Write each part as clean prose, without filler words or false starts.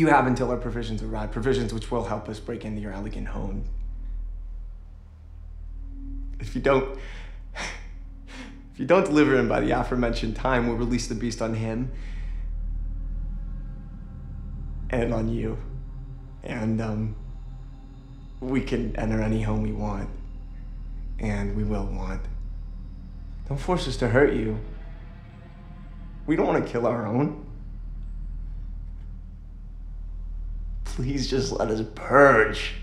You have until our provisions arrive, provisions which will help us break into your elegant home. If you don't deliver him by the aforementioned time, we'll release the beast on him and on you. And we can enter any home we want. And we will want. Don't force us to hurt you. We don't want to kill our own. Please just let us purge.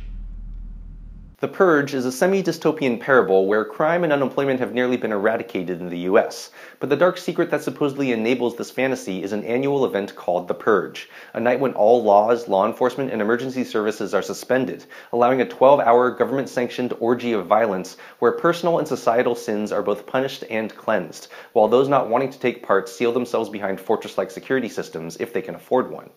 The Purge is a semi-dystopian parable where crime and unemployment have nearly been eradicated in the US, but the dark secret that supposedly enables this fantasy is an annual event called the Purge, a night when all laws, law enforcement, and emergency services are suspended, allowing a 12-hour government-sanctioned orgy of violence where personal and societal sins are both punished and cleansed, while those not wanting to take part seal themselves behind fortress-like security systems if they can afford one.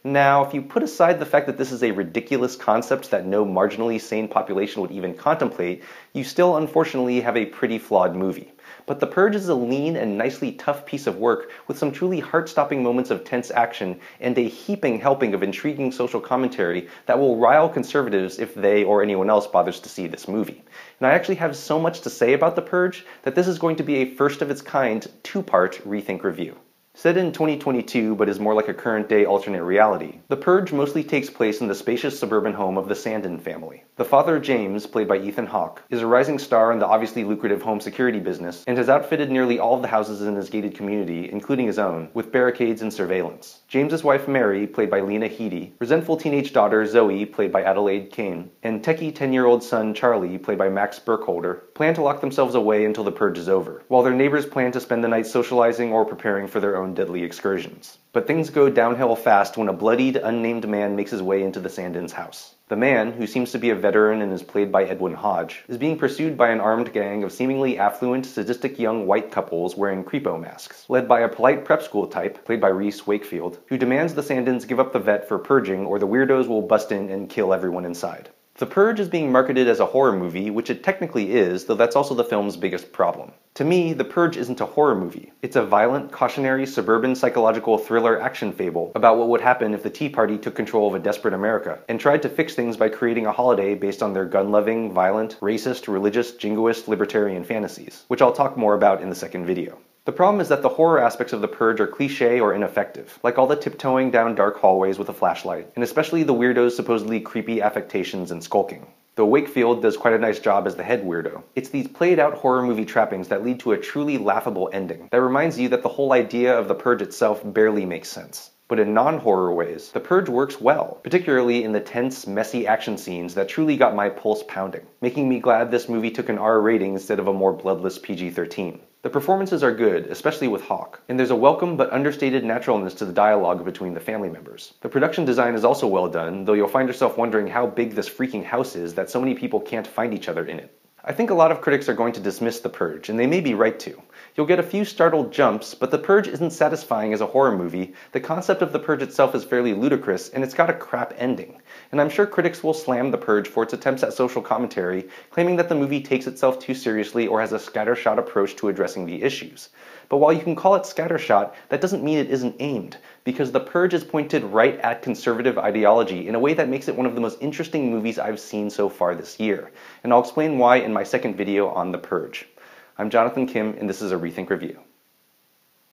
Now, if you put aside the fact that this is a ridiculous concept that no marginally sane population would even contemplate, you still unfortunately have a pretty flawed movie. But The Purge is a lean and nicely tough piece of work with some truly heart-stopping moments of tense action and a heaping helping of intriguing social commentary that will rile conservatives if they or anyone else bothers to see this movie. And I actually have so much to say about The Purge that this is going to be a first-of-its-kind, two-part ReThink review. Set in 2022, but is more like a current-day alternate reality, The Purge mostly takes place in the spacious suburban home of the Sandin family. The father, James, played by Ethan Hawke, is a rising star in the obviously lucrative home security business and has outfitted nearly all of the houses in his gated community, including his own, with barricades and surveillance. James's wife, Mary, played by Lena Headey, resentful teenage daughter, Zoe, played by Adelaide Kane, and techie 10-year-old son, Charlie, played by Max Burkholder, plan to lock themselves away until the Purge is over, while their neighbors plan to spend the night socializing or preparing for their own deadly excursions. But things go downhill fast when a bloodied, unnamed man makes his way into the Sandins' house. The man, who seems to be a veteran and is played by Edwin Hodge, is being pursued by an armed gang of seemingly affluent, sadistic young white couples wearing creepo masks, led by a polite prep school type, played by Reese Wakefield, who demands the Sandins give up the vet for purging or the weirdos will bust in and kill everyone inside. The Purge is being marketed as a horror movie, which it technically is, though that's also the film's biggest problem. To me, The Purge isn't a horror movie. It's a violent, cautionary, suburban psychological thriller action fable about what would happen if the Tea Party took control of a desperate America, and tried to fix things by creating a holiday based on their gun-loving, violent, racist, religious, jingoist, libertarian fantasies, which I'll talk more about in the second video. The problem is that the horror aspects of The Purge are cliché or ineffective, like all the tiptoeing down dark hallways with a flashlight, and especially the weirdo's supposedly creepy affectations and skulking. Though Wakefield does quite a nice job as the head weirdo, it's these played-out horror movie trappings that lead to a truly laughable ending that reminds you that the whole idea of The Purge itself barely makes sense. But in non-horror ways, The Purge works well, particularly in the tense, messy action scenes that truly got my pulse pounding, making me glad this movie took an R rating instead of a more bloodless PG-13. The performances are good, especially with Hawke, and there's a welcome but understated naturalness to the dialogue between the family members. The production design is also well done, though you'll find yourself wondering how big this freaking house is that so many people can't find each other in it. I think a lot of critics are going to dismiss The Purge, and they may be right to. You'll get a few startled jumps, but The Purge isn't satisfying as a horror movie, the concept of The Purge itself is fairly ludicrous, and it's got a crap ending. And I'm sure critics will slam The Purge for its attempts at social commentary, claiming that the movie takes itself too seriously or has a scattershot approach to addressing the issues. But while you can call it scattershot, that doesn't mean it isn't aimed, because The Purge is pointed right at conservative ideology in a way that makes it one of the most interesting movies I've seen so far this year, and I'll explain why in my second video on The Purge. I'm Jonathan Kim, and this is a ReThink Review.